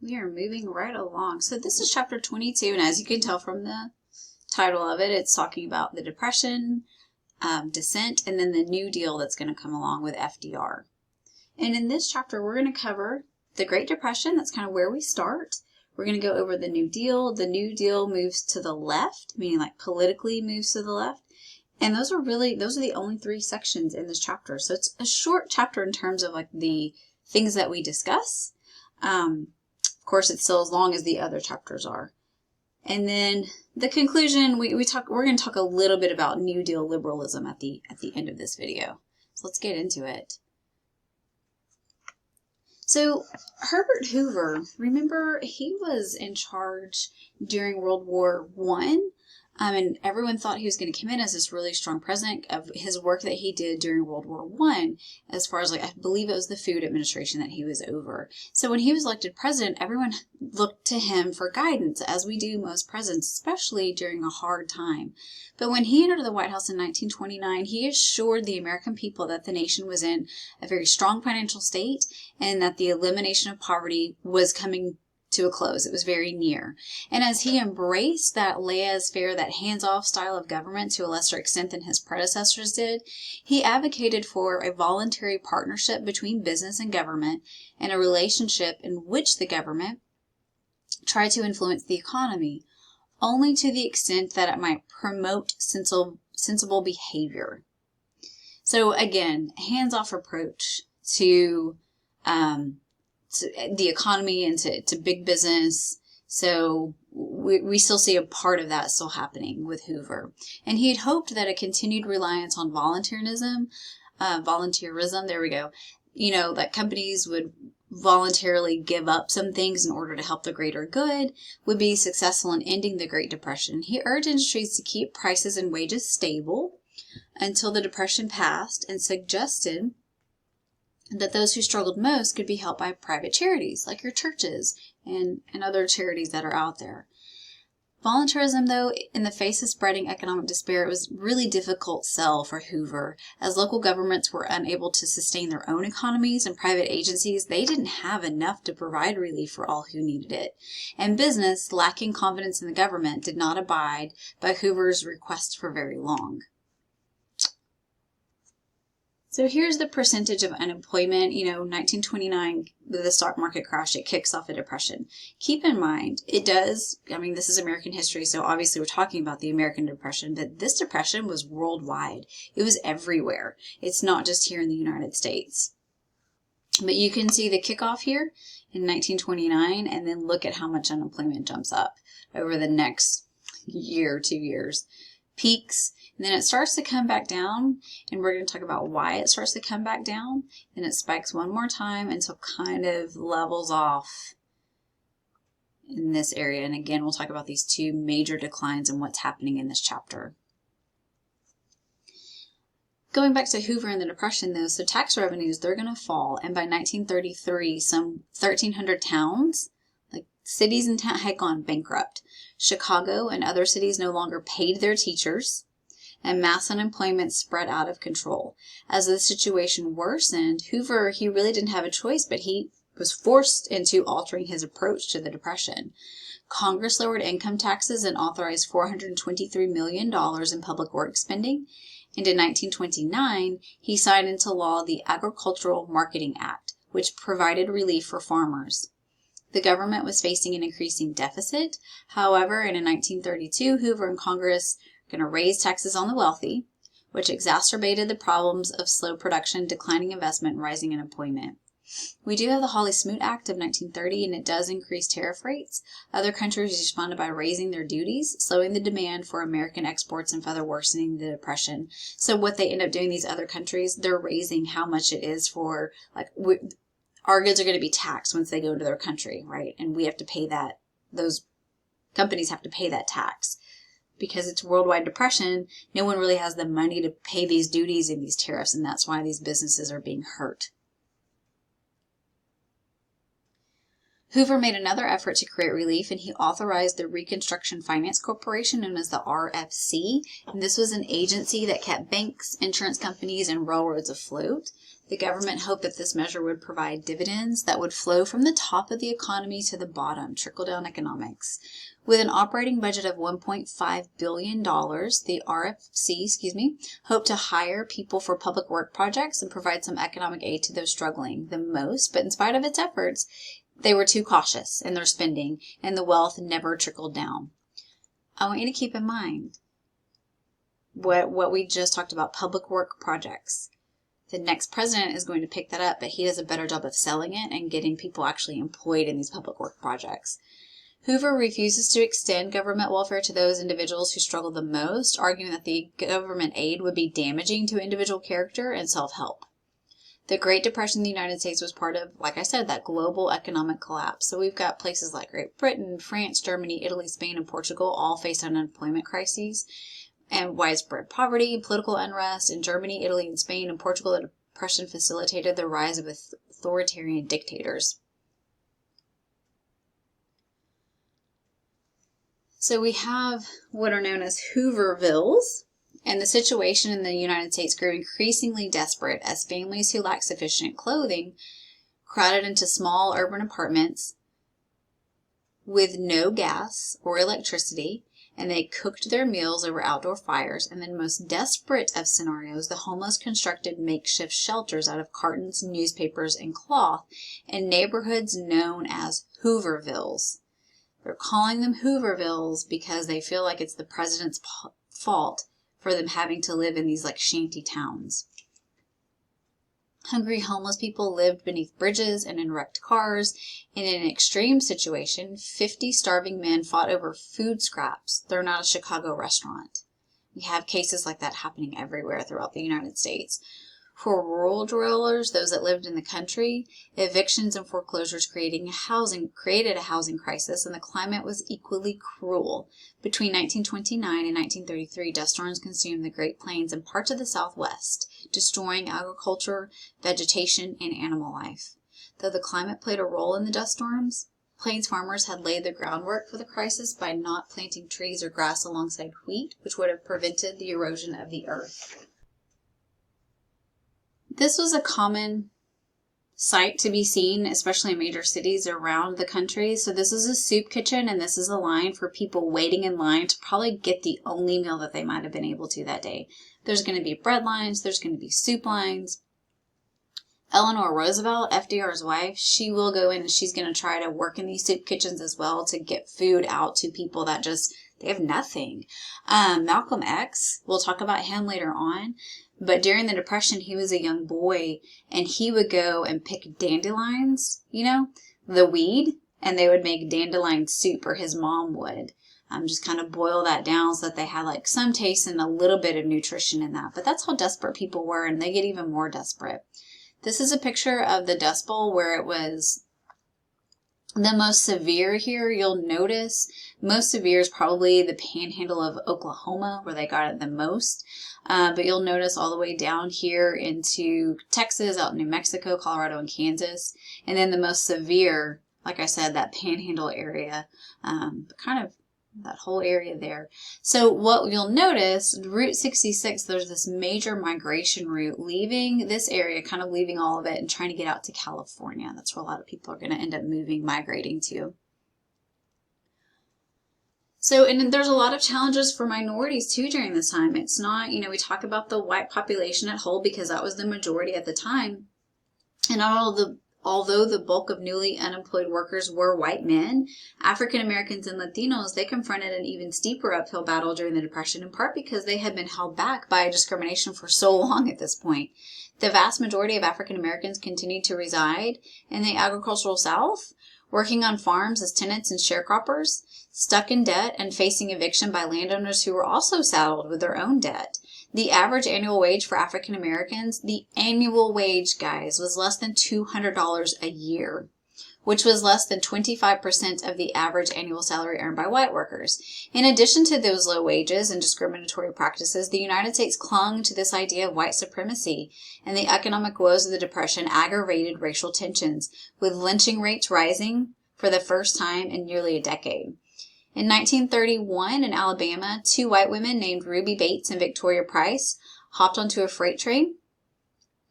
We are moving right along. So this is chapter 22, and as you can tell from the title of it, it's talking about the Depression, descent, and then the New Deal that's going to come along with FDR. And in this chapter, we're going to cover the Great Depression. That's kind of where we start. We're going to go over the New Deal. The New Deal moves to the left, meaning like politically moves to the left. And those are the only 3 sections in this chapter. So it's a short chapter in terms of like the things that we discuss. Of course, it's still as long as the other chapters are. And then the conclusion, we're going to talk a little bit about New Deal liberalism at the end of this video. So let's get into it. So Herbert Hoover, remember, he was in charge during World War I. And everyone thought he was going to come in as this really strong president of his work that he did during World War I, as far as, like, I believe it was the Food Administration that he was over. So when he was elected president, everyone looked to him for guidance, as we do most presidents, especially during a hard time. But when he entered the White House in 1929, he assured the American people that the nation was in a very strong financial state and that the elimination of poverty was coming to a close. It was very near. And as he embraced that laissez-faire, that hands-off style of government to a lesser extent than his predecessors did, he advocated for a voluntary partnership between business and government and a relationship in which the government tried to influence the economy, only to the extent that it might promote sensible behavior. So again, hands-off approach to the economy and to big business. So we still see a part of that still happening with Hoover. And he had hoped that a continued reliance on volunteerism, there we go, that companies would voluntarily give up some things in order to help the greater good, would be successful in ending the Great Depression. He urged industries to keep prices and wages stable until the Depression passed, and suggested that those who struggled most could be helped by private charities, like your churches and other charities that are out there. Voluntarism, though, in the face of spreading economic despair, it was really difficult sell for Hoover, as local governments were unable to sustain their own economies, and private agencies, they didn't have enough to provide relief for all who needed it. And business, lacking confidence in the government, did not abide by Hoover's request for very long. So here's the percentage of unemployment. 1929, with the stock market crash, it kicks off a depression. Keep in mind, this is American history, so obviously we're talking about the American Depression, but this depression was worldwide. It was everywhere. It's not just here in the United States. But you can see the kickoff here in 1929, and then look at how much unemployment jumps up over the next year, 2 years. Peaks, and then it starts to come back down, and we're going to talk about why it starts to come back down. Then it spikes one more time until kind of levels off in this area. And again, we'll talk about these 2 major declines and what's happening in this chapter. Going back to Hoover and the Depression, though, so tax revenues, they're going to fall. And by 1933, some 1,300 towns, like cities and towns, had gone bankrupt. Chicago and other cities no longer paid their teachers, and mass unemployment spread out of control. As the situation worsened, Hoover, he really didn't have a choice, but he was forced into altering his approach to the Depression. Congress lowered income taxes and authorized $423 million in public works spending. And in 1929, he signed into law the Agricultural Marketing Act, which provided relief for farmers. The government was facing an increasing deficit. However, in 1932, Hoover and Congress were going to raise taxes on the wealthy, which exacerbated the problems of slow production, declining investment, and rising unemployment. We do have the Hawley-Smoot Act of 1930, and it does increase tariff rates. Other countries responded by raising their duties, slowing the demand for American exports and further worsening the Depression. So what they end up doing, these other countries, they're raising how much it is for, our goods are going to be taxed once they go into their country, right? And we have to pay that. Those companies have to pay that tax. Because it's worldwide depression, no one really has the money to pay these duties and these tariffs, and that's why these businesses are being hurt. Hoover made another effort to create relief, and he authorized the Reconstruction Finance Corporation, known as the RFC. And this was an agency that kept banks, insurance companies, and railroads afloat. The government hoped that this measure would provide dividends that would flow from the top of the economy to the bottom, trickle-down economics. With an operating budget of $1.5 billion, the RFC, hoped to hire people for public work projects and provide some economic aid to those struggling the most. But in spite of its efforts, they were too cautious in their spending, and the wealth never trickled down. I want you to keep in mind what we just talked about, public work projects. The next president is going to pick that up, but he does a better job of selling it and getting people actually employed in these public work projects. Hoover refuses to extend government welfare to those individuals who struggle the most, arguing that the government aid would be damaging to individual character and self-help. The Great Depression in the United States was part of, like I said, that global economic collapse. So we've got places like Great Britain, France, Germany, Italy, Spain, and Portugal all faced unemployment crises and widespread poverty and political unrest. In Germany, Italy, and Spain, and Portugal, the Depression facilitated the rise of authoritarian dictators. So we have what are known as Hoovervilles, and the situation in the United States grew increasingly desperate as families who lacked sufficient clothing crowded into small urban apartments with no gas or electricity, and they cooked their meals over outdoor fires. And in the most desperate of scenarios, the homeless constructed makeshift shelters out of cartons, newspapers, and cloth in neighborhoods known as Hoovervilles. They're calling them Hoovervilles because they feel like it's the president's fault for them having to live in these like shanty towns. Hungry homeless people lived beneath bridges and in wrecked cars. In an extreme situation, 50 starving men fought over food scraps thrown out of a Chicago restaurant. We have cases like that happening everywhere throughout the United States. For rural dwellers, those that lived in the country, evictions and foreclosures created a housing crisis, and the climate was equally cruel. Between 1929 and 1933, dust storms consumed the Great Plains and parts of the Southwest, destroying agriculture, vegetation, and animal life. Though the climate played a role in the dust storms, Plains farmers had laid the groundwork for the crisis by not planting trees or grass alongside wheat, which would have prevented the erosion of the earth. This was a common sight to be seen, especially in major cities around the country. So this is a soup kitchen, and this is a line for people waiting in line to probably get the only meal that they might have been able to that day. There's going to be bread lines. There's going to be soup lines. Eleanor Roosevelt, FDR's wife, she will go in and she's going to try to work in these soup kitchens as well to get food out to people that just, they have nothing. Malcolm X, we'll talk about him later on. But during the Depression, he was a young boy, and he would go and pick dandelions, the weed, and they would make dandelion soup, or his mom would. Just kind of boil that down so that they had like some taste and a little bit of nutrition in that. But that's how desperate people were, and they get even more desperate. This is a picture of the Dust Bowl where it was the most severe here. You'll notice most severe is probably the panhandle of Oklahoma, where they got it the most. But you'll notice all the way down here into Texas, out in New Mexico, Colorado, and Kansas. And then the most severe, like I said, that panhandle area, kind of that whole area there. So what you'll notice, Route 66, there's this major migration route leaving this area, kind of leaving all of it and trying to get out to California. That's where a lot of people are going to end up migrating to. So, and there's a lot of challenges for minorities too during this time. It's not, we talk about the white population at whole because that was the majority at the time. And although the bulk of newly unemployed workers were white men, African Americans and Latinos, they confronted an even steeper uphill battle during the Depression, in part because they had been held back by discrimination for so long at this point. The vast majority of African Americans continued to reside in the agricultural South, working on farms as tenants and sharecroppers, stuck in debt and facing eviction by landowners who were also saddled with their own debt. The average annual wage for African Americans, the annual wage, guys, was less than $200 a year, which was less than 25% of the average annual salary earned by white workers. In addition to those low wages and discriminatory practices, the United States clung to this idea of white supremacy, and the economic woes of the Depression aggravated racial tensions, with lynching rates rising for the first time in nearly a decade. In 1931, in Alabama, two white women named Ruby Bates and Victoria Price hopped onto a freight train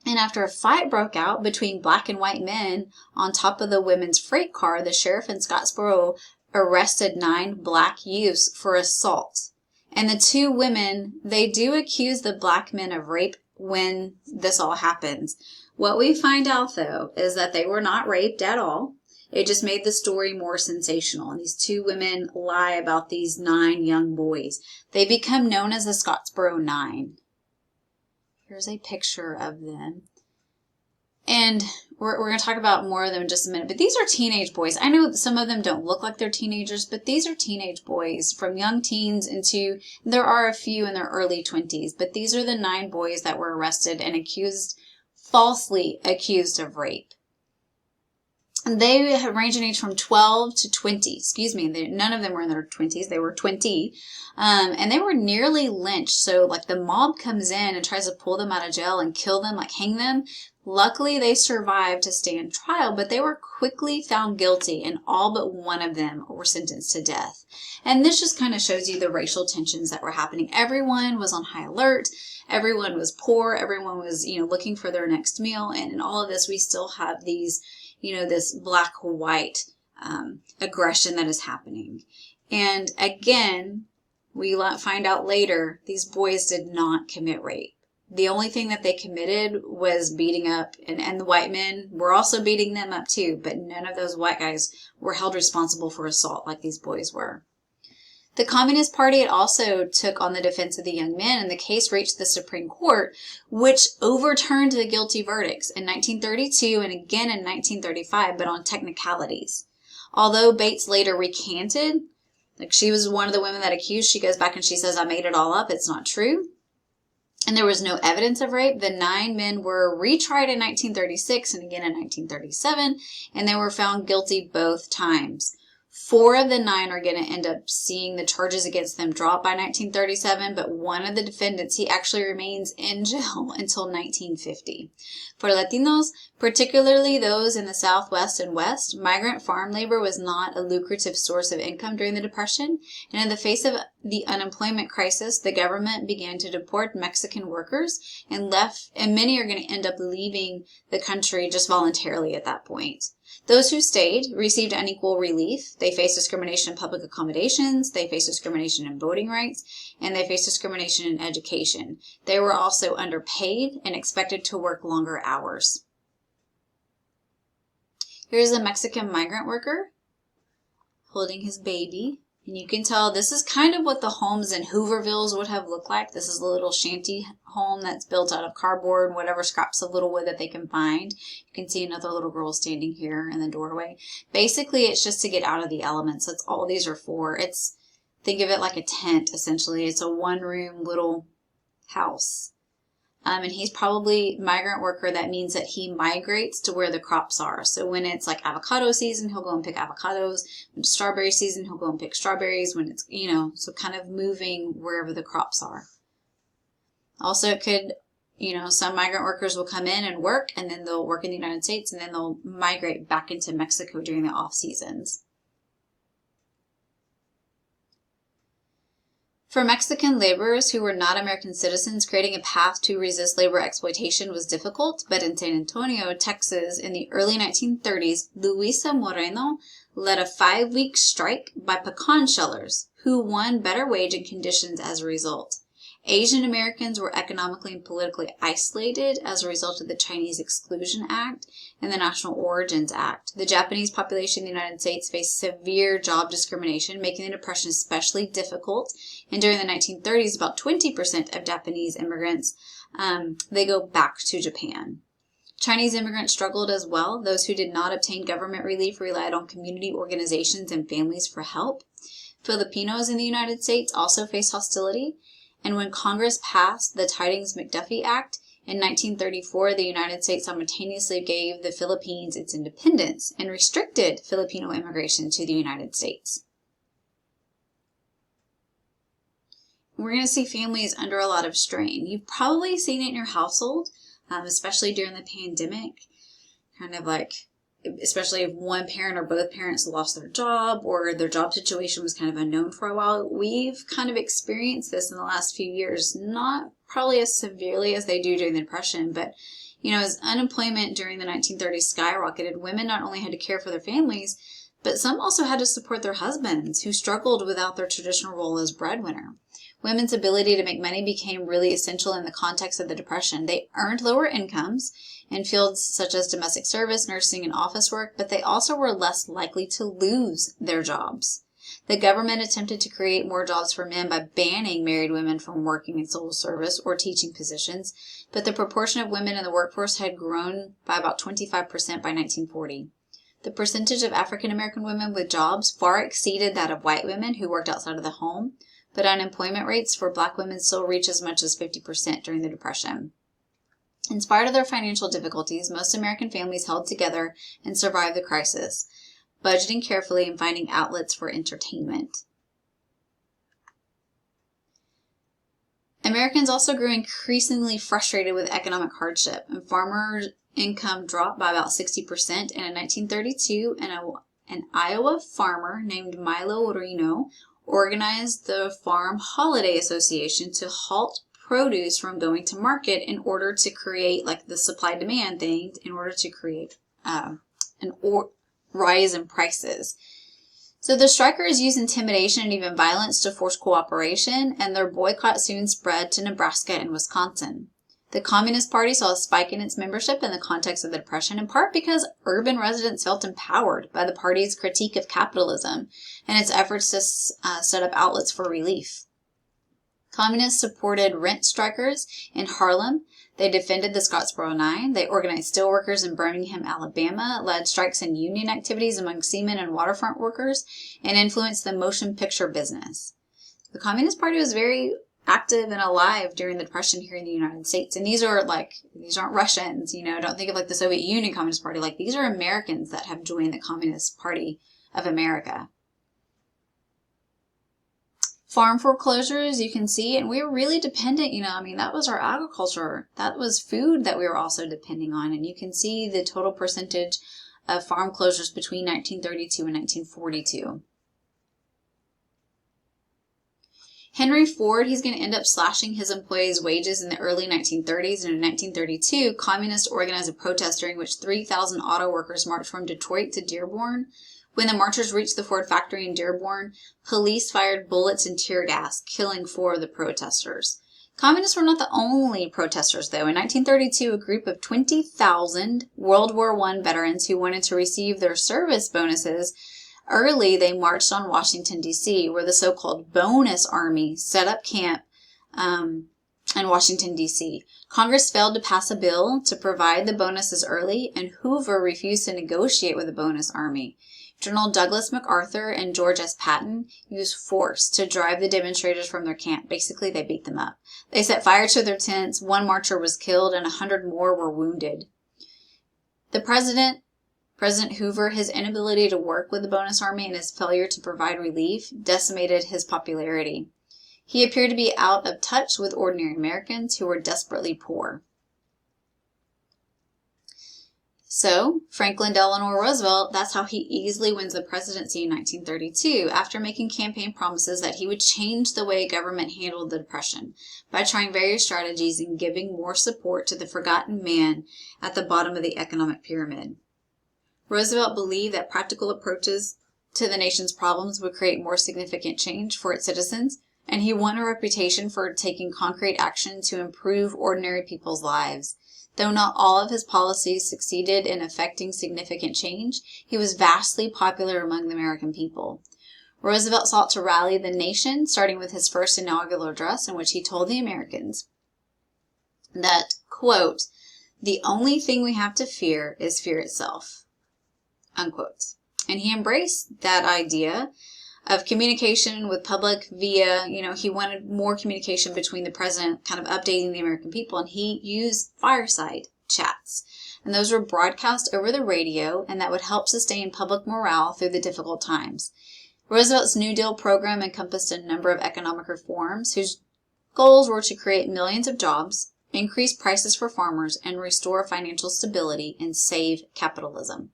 And after a fight broke out between black and white men on top of the women's freight car, the sheriff in Scottsboro arrested 9 black youths for assault. And the 2 women, they do accuse the black men of rape when this all happens. What we find out, though, is that they were not raped at all. It just made the story more sensational. And these 2 women lie about these 9 young boys. They become known as the Scottsboro 9. Here's a picture of them. And we're going to talk about more of them in just a minute. But these are teenage boys. I know some of them don't look like they're teenagers, but these are teenage boys from young teens into, there are a few in their early 20s. But these are the 9 boys that were arrested and falsely accused of rape. And they have ranged in age from 12 to 20. Excuse me, none of them were in their 20s. They were 20. And they were nearly lynched. So, like, the mob comes in and tries to pull them out of jail and kill them, like hang them. Luckily, they survived to stand trial, but they were quickly found guilty, and all but one of them were sentenced to death. And this just kind of shows you the racial tensions that were happening. Everyone was on high alert. Everyone was poor. Everyone was, looking for their next meal. And in all of this, we still have these, this black-white aggression that is happening. And again, we find out later, these boys did not commit rape. The only thing that they committed was beating up, and the white men were also beating them up too, but none of those white guys were held responsible for assault like these boys were. The Communist Party also took on the defense of the young men, and the case reached the Supreme Court, which overturned the guilty verdicts in 1932 and again in 1935, but on technicalities. Although Bates later recanted, like she was one of the women that accused, she goes back and she says, I made it all up, it's not true. And there was no evidence of rape. The 9 men were retried in 1936 and again in 1937, and they were found guilty both times. 4 of the 9 are going to end up seeing the charges against them dropped by 1937, but one of the defendants, he actually remains in jail until 1950. For Latinos, particularly those in the Southwest and West, migrant farm labor was not a lucrative source of income during the Depression, and in the face of the unemployment crisis, the government began to deport Mexican workers and many are going to end up leaving the country just voluntarily at that point. Those who stayed received unequal relief. They faced discrimination in public accommodations, they faced discrimination in voting rights, and they faced discrimination in education. They were also underpaid and expected to work longer hours. Here's a Mexican migrant worker holding his baby. And you can tell this is kind of what the homes in Hoovervilles would have looked like. This is a little shanty home that's built out of cardboard and whatever scraps of little wood that they can find. You can see another little girl standing here in the doorway. Basically, it's just to get out of the elements. That's all these are for. Think of it like a tent, essentially. It's a 1-room little house. And he's probably a migrant worker. That means that he migrates to where the crops are. So when it's like avocado season, he'll go and pick avocados. When it's strawberry season, he'll go and pick strawberries. When it's, so kind of moving wherever the crops are. Also, it could, some migrant workers will come in and work, and then they'll work in the United States, and then they'll migrate back into Mexico during the off seasons. For Mexican laborers who were not American citizens, creating a path to resist labor exploitation was difficult, but in San Antonio, Texas, in the early 1930s, Luisa Moreno led a 5-week strike by pecan shellers, who won better wage and conditions as a result. Asian Americans were economically and politically isolated as a result of the Chinese Exclusion Act and the National Origins Act. The Japanese population in the United States faced severe job discrimination, making the Depression especially difficult. And during the 1930s, about 20% of Japanese immigrants, they go back to Japan. Chinese immigrants struggled as well. Those who did not obtain government relief relied on community organizations and families for help. Filipinos in the United States also faced hostility. And when Congress passed the Tydings-McDuffie Act in 1934, the United States simultaneously gave the Philippines its independence and restricted Filipino immigration to the United States. We're going to see families under a lot of strain. You've probably seen it in your household, especially during the pandemic, kind of like, especially if one parent or both parents lost their job or their job situation was kind of unknown for a while. We've kind of experienced this in the last few years, not probably as severely as they do during the Depression, but As unemployment during the 1930s skyrocketed, women not only had to care for their families, but some also had to support their husbands, who struggled without their traditional role as breadwinner. Women's ability to make money became really essential in the context of the Depression. They earned lower incomes in fields such as domestic service, nursing, and office work, but they also were less likely to lose their jobs. The government attempted to create more jobs for men by banning married women from working in civil service or teaching positions, but the proportion of women in the workforce had grown by about 25% by 1940. The percentage of African American women with jobs far exceeded that of white women who worked outside of the home, but unemployment rates for black women still reached as much as 50% during the Depression. In spite of their financial difficulties, most American families held together and survived the crisis, budgeting carefully and finding outlets for entertainment. Americans also grew increasingly frustrated with economic hardship, and farmers' income dropped by about 60%. And in 1932, an Iowa farmer named Milo Reno organized the Farm Holiday Association to halt produce from going to market in order to create, like the supply-demand thing, in order to create rise in prices. So the strikers used intimidation and even violence to force cooperation, and their boycott soon spread to Nebraska and Wisconsin. The Communist Party saw a spike in its membership in the context of the Depression, in part because urban residents felt empowered by the party's critique of capitalism and its efforts to set up outlets for relief. Communists supported rent strikers in Harlem. They defended the Scottsboro Nine. They organized steelworkers in Birmingham, Alabama, led strikes and union activities among seamen and waterfront workers, and influenced the motion picture business. The Communist Party was very active and alive during the Depression here in the United States. And these aren't Russians, don't think of like the Soviet Union Communist Party. Like, these are Americans that have joined the Communist Party of America. Farm foreclosures, you can see, and we were really dependent, that was our agriculture. That was food that we were also depending on. And you can see the total percentage of farm closures between 1932 and 1942. Henry Ford, he's going to end up slashing his employees' wages in the early 1930s, and in 1932, communists organized a protest during which 3,000 auto workers marched from Detroit to Dearborn. When the marchers reached the Ford factory in Dearborn, police fired bullets and tear gas, killing 4 of the protesters. Communists were not the only protesters, though. In 1932, a group of 20,000 World War I veterans who wanted to receive their service bonuses early, they marched on Washington, D.C., where the so-called Bonus Army set up camp in Washington, D.C. Congress failed to pass a bill to provide the bonuses early, and Hoover refused to negotiate with the Bonus Army. General Douglas MacArthur and George S. Patton used force to drive the demonstrators from their camp. Basically, they beat them up. They set fire to their tents, 1 marcher was killed, and 100 more were wounded. The President Hoover, his inability to work with the Bonus Army and his failure to provide relief decimated his popularity. He appeared to be out of touch with ordinary Americans who were desperately poor. So, Franklin Delano Roosevelt, that's how he easily wins the presidency in 1932, after making campaign promises that he would change the way government handled the Depression by trying various strategies and giving more support to the forgotten man at the bottom of the economic pyramid. Roosevelt believed that practical approaches to the nation's problems would create more significant change for its citizens, and he won a reputation for taking concrete action to improve ordinary people's lives. Though not all of his policies succeeded in effecting significant change, he was vastly popular among the American people. Roosevelt sought to rally the nation, starting with his first inaugural address, in which he told the Americans that, quote, "The only thing we have to fear is fear itself," unquote. And he embraced that idea of communication with public via, he wanted more communication between the president, kind of updating the American people, and he used fireside chats. And those were broadcast over the radio, and that would help sustain public morale through the difficult times. Roosevelt's New Deal program encompassed a number of economic reforms whose goals were to create millions of jobs, increase prices for farmers, and restore financial stability and save capitalism.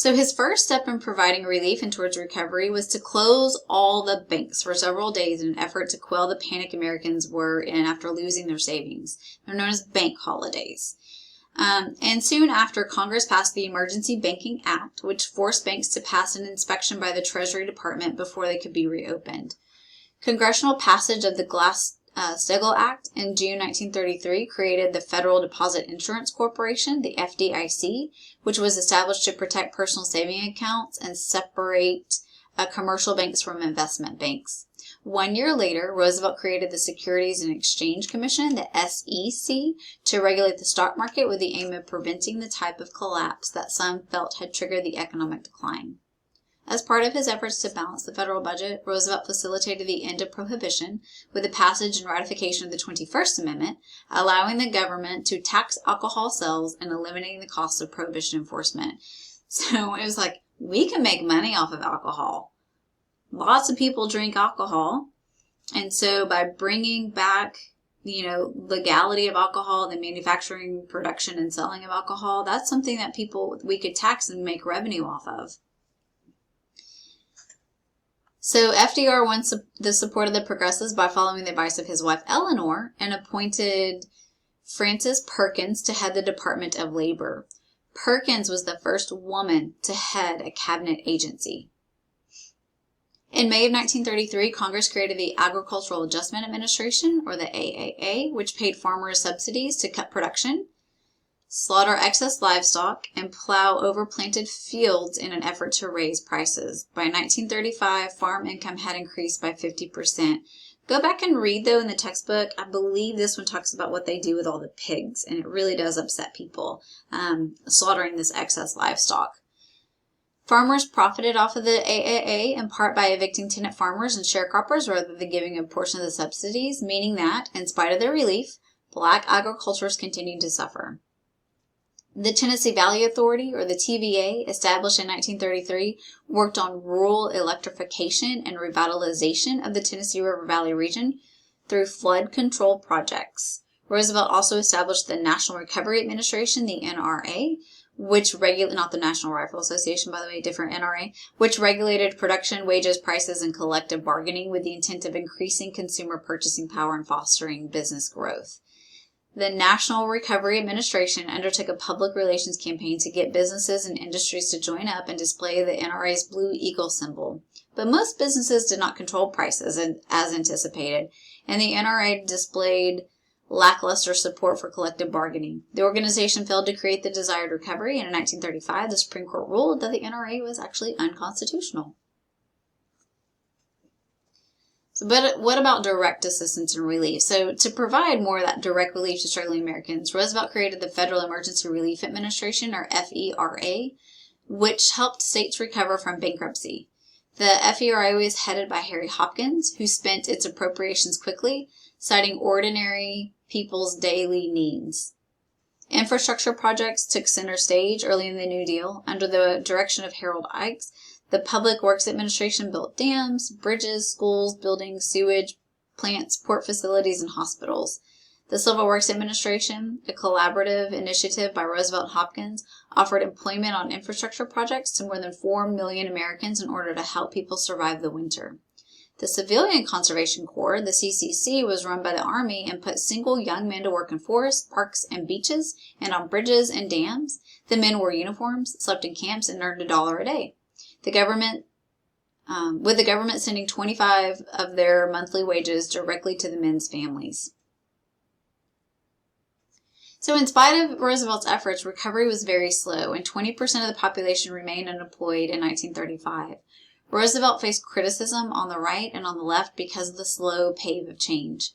So his first step in providing relief and towards recovery was to close all the banks for several days in an effort to quell the panic Americans were in after losing their savings. They're known as bank holidays. And soon after, Congress passed the Emergency Banking Act, which forced banks to pass an inspection by the Treasury Department before they could be reopened. Congressional passage of the Glass-Steagall Act in June 1933 created the Federal Deposit Insurance Corporation, the FDIC, which was established to protect personal saving accounts and separate commercial banks from investment banks. 1 year later, Roosevelt created the Securities and Exchange Commission, the SEC, to regulate the stock market with the aim of preventing the type of collapse that some felt had triggered the economic decline. As part of his efforts to balance the federal budget, Roosevelt facilitated the end of prohibition with the passage and ratification of the 21st Amendment, allowing the government to tax alcohol sales and eliminating the cost of prohibition enforcement. So it was like, we can make money off of alcohol. Lots of people drink alcohol, and so by bringing back, legality of alcohol, the manufacturing, production, and selling of alcohol, that's something that we could tax and make revenue off of. So FDR won the support of the progressives by following the advice of his wife Eleanor and appointed Frances Perkins to head the Department of Labor. Perkins was the first woman to head a cabinet agency. In May of 1933, Congress created the Agricultural Adjustment Administration, or the AAA, which paid farmers subsidies to cut production, slaughter excess livestock, and plow overplanted fields in an effort to raise prices. By 1935, farm income had increased by 50%. Go back and read, though, in the textbook. I believe this one talks about what they do with all the pigs, and it really does upset people, slaughtering this excess livestock. Farmers profited off of the AAA in part by evicting tenant farmers and sharecroppers rather than giving a portion of the subsidies, meaning that, in spite of their relief, black agriculturists continued to suffer. The Tennessee Valley Authority, or the TVA, established in 1933, worked on rural electrification and revitalization of the Tennessee River Valley region through flood control projects. Roosevelt also established the National Recovery Administration, the NRA, which not the National Rifle Association, by the way, different NRA, which regulated production, wages, prices, and collective bargaining with the intent of increasing consumer purchasing power and fostering business growth. The National Recovery Administration undertook a public relations campaign to get businesses and industries to join up and display the NRA's Blue Eagle symbol. But most businesses did not control prices as anticipated, and the NRA displayed lackluster support for collective bargaining. The organization failed to create the desired recovery, and in 1935, the Supreme Court ruled that the NRA was actually unconstitutional. But what about direct assistance and relief? So to provide more of that direct relief to struggling Americans, Roosevelt created the Federal Emergency Relief Administration, or FERA, which helped states recover from bankruptcy. The FERA was headed by Harry Hopkins, who spent its appropriations quickly, citing ordinary people's daily needs. Infrastructure projects took center stage early in the New Deal. Under the direction of Harold Ickes, the Public Works Administration built dams, bridges, schools, buildings, sewage plants, port facilities, and hospitals. The Civil Works Administration, a collaborative initiative by Roosevelt and Hopkins, offered employment on infrastructure projects to more than 4 million Americans in order to help people survive the winter. The Civilian Conservation Corps, the CCC, was run by the Army and put single young men to work in forests, parks, and beaches, and on bridges and dams. The men wore uniforms, slept in camps, and earned $1 a day. The government, with the government sending 25 of their monthly wages directly to the men's families. So in spite of Roosevelt's efforts, recovery was very slow, and 20% of the population remained unemployed in 1935. Roosevelt faced criticism on the right and on the left because of the slow pace of change.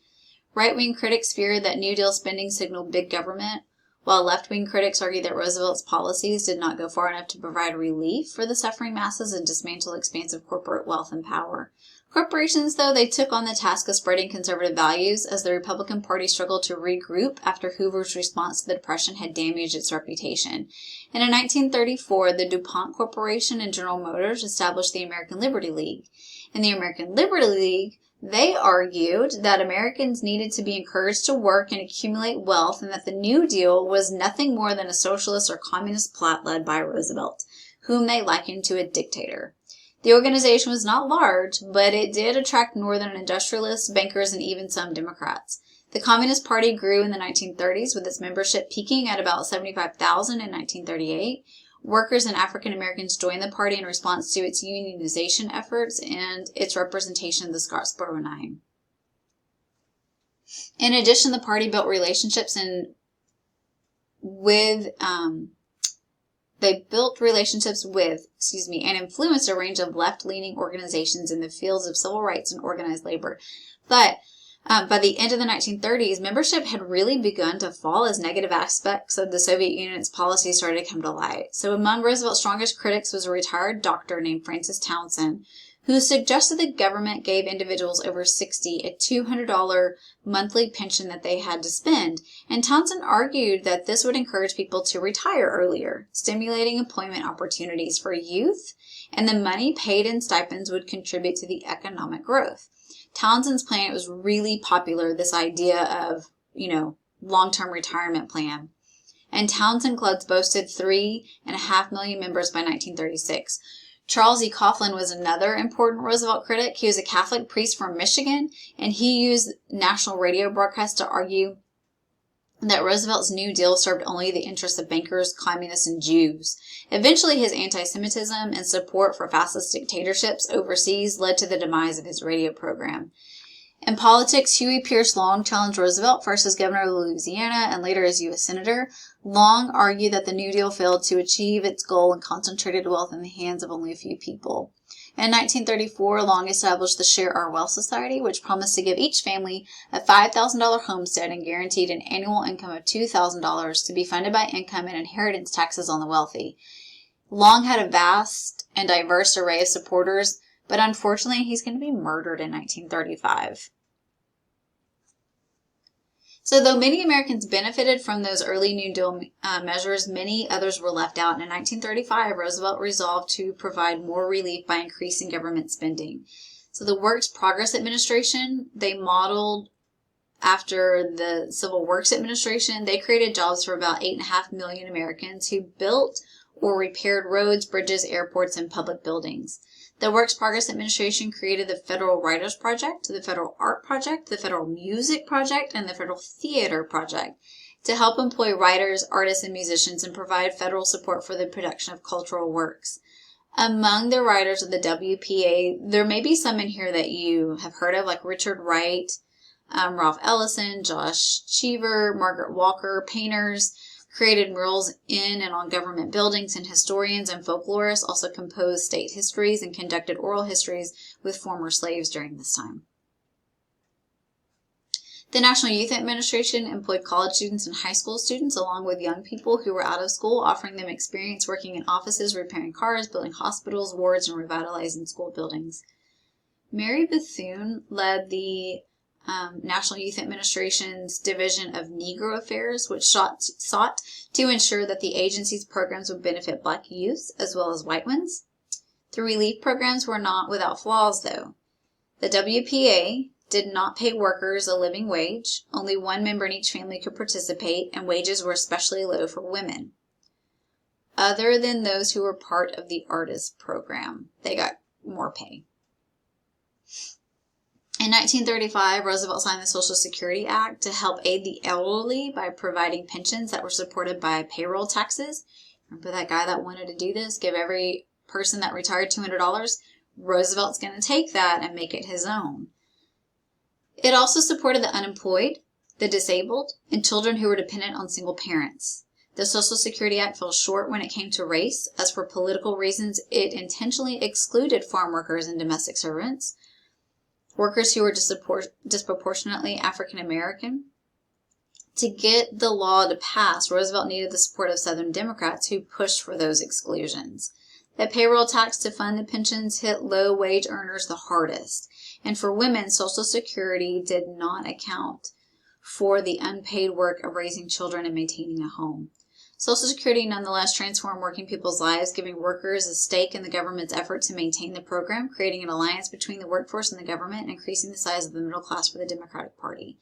Right-wing critics feared that New Deal spending signaled big government, while left-wing critics argued that Roosevelt's policies did not go far enough to provide relief for the suffering masses and dismantle expansive corporate wealth and power. Corporations, though, they took on the task of spreading conservative values as the Republican Party struggled to regroup after Hoover's response to the Depression had damaged its reputation. And in 1934, the DuPont Corporation and General Motors established the American Liberty League. In the American Liberty League, they argued that Americans needed to be encouraged to work and accumulate wealth, and that the New Deal was nothing more than a socialist or communist plot led by Roosevelt. whom they likened to a dictator. The organization was not large, but it did attract northern industrialists, bankers, and even some Democrats. The Communist Party grew in the 1930s, with its membership peaking at about 75,000 in 1938. Workers and African Americans joined the party in response to its unionization efforts and its representation of the Scottsboro Nine. In addition, the party built relationships with and influenced a range of left-leaning organizations in the fields of civil rights and organized labor. But by the end of the 1930s, membership had really begun to fall as negative aspects of the Soviet Union's policies started to come to light. So among Roosevelt's strongest critics was a retired doctor named Francis Townsend, who suggested the government gave individuals over 60 a $200 monthly pension that they had to spend. And Townsend argued that this would encourage people to retire earlier, stimulating employment opportunities for youth, and the money paid in stipends would contribute to the economic growth. Townsend's plan was really popular, this idea of, long-term retirement plan. And Townsend clubs boasted 3.5 million members by 1936. Charles E. Coughlin was another important Roosevelt critic. He was a Catholic priest from Michigan, and he used national radio broadcasts to argue that Roosevelt's New Deal served only the interests of bankers, communists, and Jews. Eventually, his anti-Semitism and support for fascist dictatorships overseas led to the demise of his radio program. In politics, Huey Pierce Long challenged Roosevelt, first as governor of Louisiana and later as U.S. Senator. Long argued that the New Deal failed to achieve its goal and concentrated wealth in the hands of only a few people. In 1934, Long established the Share Our Wealth Society, which promised to give each family a $5,000 homestead and guaranteed an annual income of $2,000 to be funded by income and inheritance taxes on the wealthy. Long had a vast and diverse array of supporters, but unfortunately, he's going to be murdered in 1935. So though many Americans benefited from those early New Deal measures, many others were left out. And in 1935, Roosevelt resolved to provide more relief by increasing government spending. So the Works Progress Administration, they modeled after the Civil Works Administration. They created jobs for about 8.5 million Americans who built or repaired roads, bridges, airports, and public buildings. The Works Progress Administration created the Federal Writers Project, the Federal Art Project, the Federal Music Project, and the Federal Theater Project to help employ writers, artists, and musicians and provide federal support for the production of cultural works. Among the writers of the WPA, there may be some in here that you have heard of, like Richard Wright, Ralph Ellison, Josh Cheever, Margaret Walker, painters, created murals in and on government buildings, and historians and folklorists also composed state histories and conducted oral histories with former slaves during this time. The National Youth Administration employed college students and high school students along with young people who were out of school, offering them experience working in offices, repairing cars, building hospitals, wards, and revitalizing school buildings. Mary Bethune led the National Youth Administration's Division of Negro Affairs, which sought to ensure that the agency's programs would benefit Black youth as well as white ones. The relief programs were not without flaws, though. The WPA did not pay workers a living wage. Only one member in each family could participate, and wages were especially low for women. Other than those who were part of the artist program, they got more pay. In 1935, Roosevelt signed the Social Security Act to help aid the elderly by providing pensions that were supported by payroll taxes. Remember that guy that wanted to do this? Give every person that retired $200? Roosevelt's going to take that and make it his own. It also supported the unemployed, the disabled, and children who were dependent on single parents. The Social Security Act fell short when it came to race, as for political reasons, it intentionally excluded farm workers and domestic servants, workers who were disproportionately African American. To get the law to pass, Roosevelt needed the support of Southern Democrats who pushed for those exclusions. The payroll tax to fund the pensions hit low-wage earners the hardest. And for women, Social Security did not account for the unpaid work of raising children and maintaining a home. Social Security nonetheless transformed working people's lives, giving workers a stake in the government's effort to maintain the program, creating an alliance between the workforce and the government, and increasing the size of the middle class for the Democratic Party.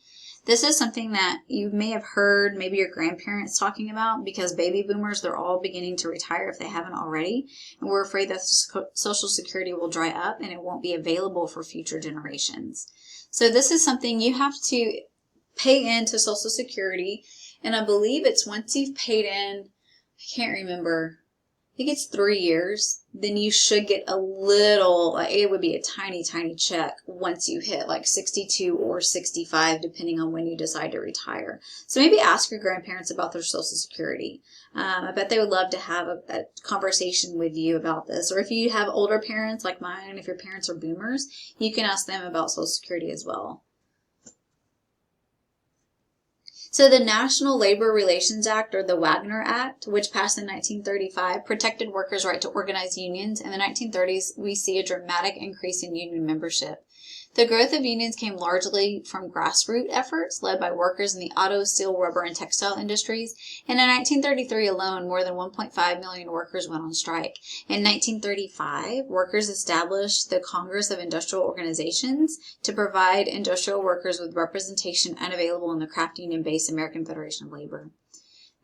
This is something that you may have heard maybe your grandparents talking about, because baby boomers, they're all beginning to retire if they haven't already. And we're afraid that Social Security will dry up and it won't be available for future generations. So this is something you have to pay into Social Security. And I believe it's once you've paid in, I can't remember, I think it's 3 years, then you should get a little, like it would be a tiny, tiny check once you hit like 62 or 65, depending on when you decide to retire. So maybe ask your grandparents about their Social Security. I bet they would love to have a conversation with you about this. Or if you have older parents like mine, if your parents are boomers, you can ask them about Social Security as well. So the National Labor Relations Act, or the Wagner Act, which passed in 1935, protected workers' right to organize unions. In the 1930s, we see a dramatic increase in union membership. The growth of unions came largely from grassroots efforts led by workers in the auto, steel, rubber, and textile industries. And in 1933 alone, more than 1.5 million workers went on strike. In 1935, workers established the Congress of Industrial Organizations to provide industrial workers with representation unavailable in the craft union-based American Federation of Labor.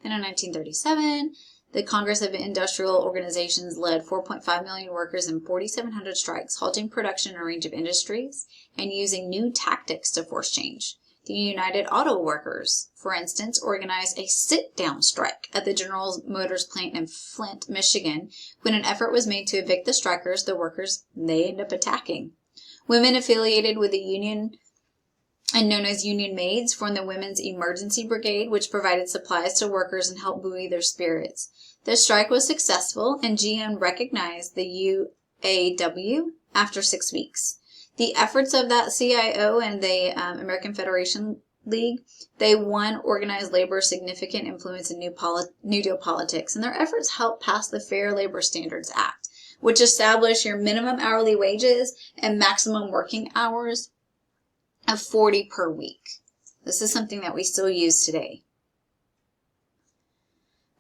Then in 1937, the Congress of Industrial Organizations led 4.5 million workers in 4,700 strikes, halting production in a range of industries and using new tactics to force change. The United Auto Workers, for instance, organized a sit-down strike at the General Motors plant in Flint, Michigan. When an effort was made to evict the strikers, the workers, they ended up attacking. Women affiliated with the union and known as Union Maids formed the Women's Emergency Brigade, which provided supplies to workers and helped buoy their spirits. The strike was successful, and GM recognized the UAW after 6 weeks. The efforts of that CIO and the American Federation League, they won organized labor significant influence in New Deal politics, and their efforts helped pass the Fair Labor Standards Act, which established your minimum hourly wages and maximum working hours of 40 per week. This is something that we still use today.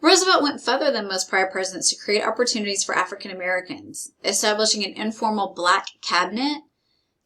Roosevelt went further than most prior presidents to create opportunities for African Americans, establishing an informal black cabinet,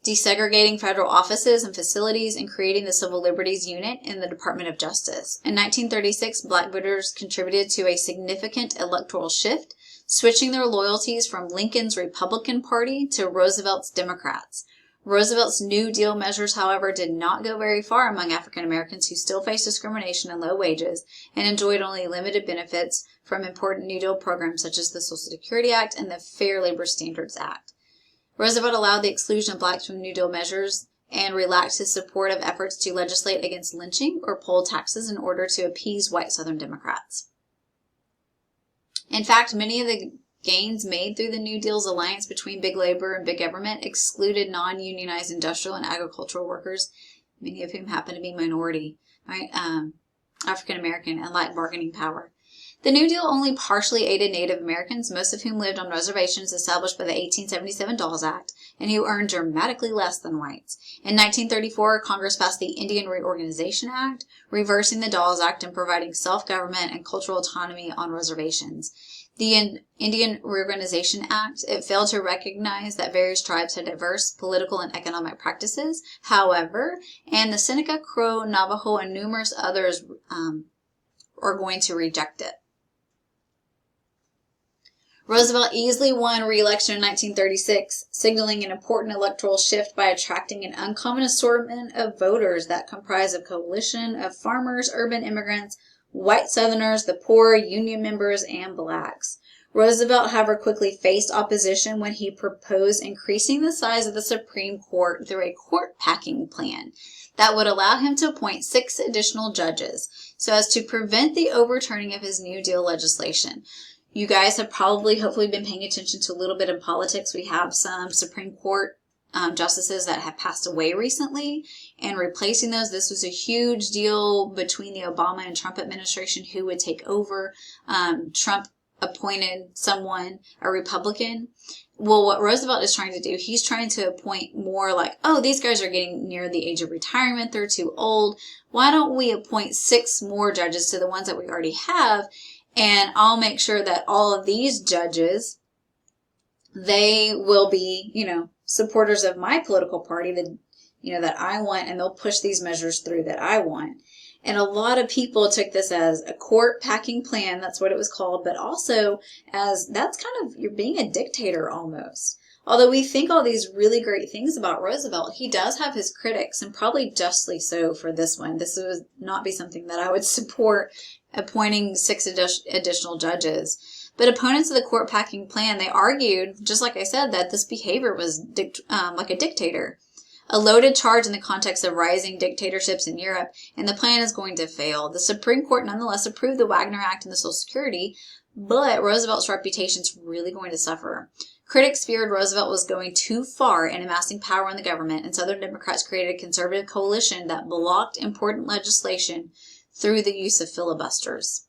desegregating federal offices and facilities, and creating the Civil Liberties Unit in the Department of Justice. In 1936, black voters contributed to a significant electoral shift, switching their loyalties from Lincoln's Republican Party to Roosevelt's Democrats. Roosevelt's New Deal measures, however, did not go very far among African Americans who still faced discrimination and low wages and enjoyed only limited benefits from important New Deal programs such as the Social Security Act and the Fair Labor Standards Act. Roosevelt allowed the exclusion of blacks from New Deal measures and relaxed his support of efforts to legislate against lynching or poll taxes in order to appease white Southern Democrats. In fact, many of the gains made through the New Deal's alliance between big labor and big government excluded non-unionized industrial and agricultural workers, many of whom happen to be minority, right? African American, and lack bargaining power. The New Deal only partially aided Native Americans, most of whom lived on reservations established by the 1877 Dawes Act, and who earned dramatically less than whites. In 1934, Congress passed the Indian Reorganization Act, reversing the Dawes Act and providing self-government and cultural autonomy on reservations. The Indian Reorganization Act, it failed to recognize that various tribes had diverse political and economic practices. However, and the Seneca, Crow, Navajo, and numerous others are going to reject it. Roosevelt easily won re-election in 1936, signaling an important electoral shift by attracting an uncommon assortment of voters that comprised a coalition of farmers, urban immigrants, white Southerners, the poor, union members, and blacks. Roosevelt, however, quickly faced opposition when he proposed increasing the size of the Supreme Court through a court-packing plan that would allow him to appoint 6 additional judges so as to prevent the overturning of his New Deal legislation. You guys have probably, hopefully, been paying attention to a little bit in politics. We have some Supreme Court justices that have passed away recently, and replacing those, this was a huge deal between the Obama and Trump administration who would take over. Trump appointed someone, a Republican. Well, what Roosevelt is trying to do, he's trying to appoint more like, oh, these guys are getting near the age of retirement, they're too old. Why don't we appoint 6 more judges to the ones that we already have, and I'll make sure that all of these judges, they will be, supporters of my political party, the that I want, and they'll push these measures through that I want. And a lot of people took this as a court packing plan. That's what it was called, but also as that's kind of, you're being a dictator almost. Although we think all these really great things about Roosevelt, he does have his critics, and probably justly so for this one. This would not be something that I would support, appointing 6 additional judges. But opponents of the court packing plan, they argued, just like I said, that this behavior was like a dictator. A loaded charge in the context of rising dictatorships in Europe, and the plan is going to fail. The Supreme Court nonetheless approved the Wagner Act and the Social Security, but Roosevelt's reputation is really going to suffer. Critics feared Roosevelt was going too far in amassing power in the government, and Southern Democrats created a conservative coalition that blocked important legislation through the use of filibusters.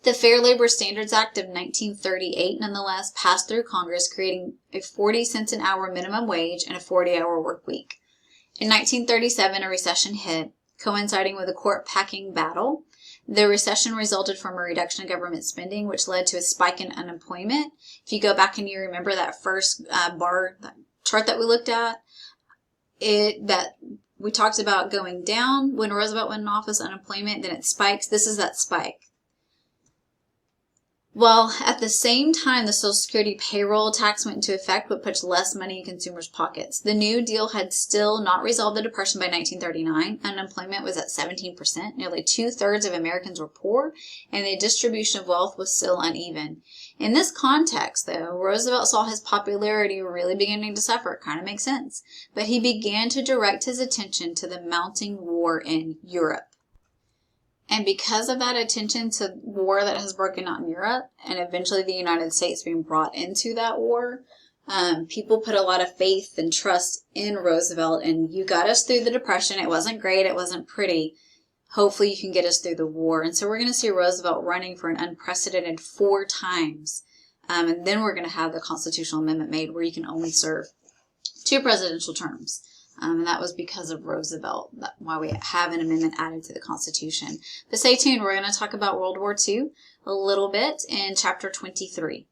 The Fair Labor Standards Act of 1938, nonetheless, passed through Congress, creating a 40 cents an hour minimum wage and a 40-hour work week. In 1937, a recession hit, coinciding with a court-packing battle. The recession resulted from a reduction in government spending, which led to a spike in unemployment. If you go back and you remember that first bar chart that we looked at, that we talked about going down when Roosevelt went in office, unemployment, then it spikes. This is that spike. Well, at the same time, the Social Security payroll tax went into effect, but puts less money in consumers' pockets. The New Deal had still not resolved the Depression by 1939. Unemployment was at 17%. Nearly 2/3 of Americans were poor, and the distribution of wealth was still uneven. In this context, though, Roosevelt saw his popularity really beginning to suffer. It kind of makes sense. But he began to direct his attention to the mounting war in Europe. And because of that attention to war that has broken out in Europe, and eventually the United States being brought into that war, people put a lot of faith and trust in Roosevelt. And you got us through the Depression. It wasn't great. It wasn't pretty. Hopefully you can get us through the war. And so we're going to see Roosevelt running for an unprecedented 4 times. And then we're going to have the constitutional amendment made where you can only serve 2 presidential terms. And that was because of Roosevelt, why we have an amendment added to the Constitution. But stay tuned. We're going to talk about World War II a little bit in Chapter 23.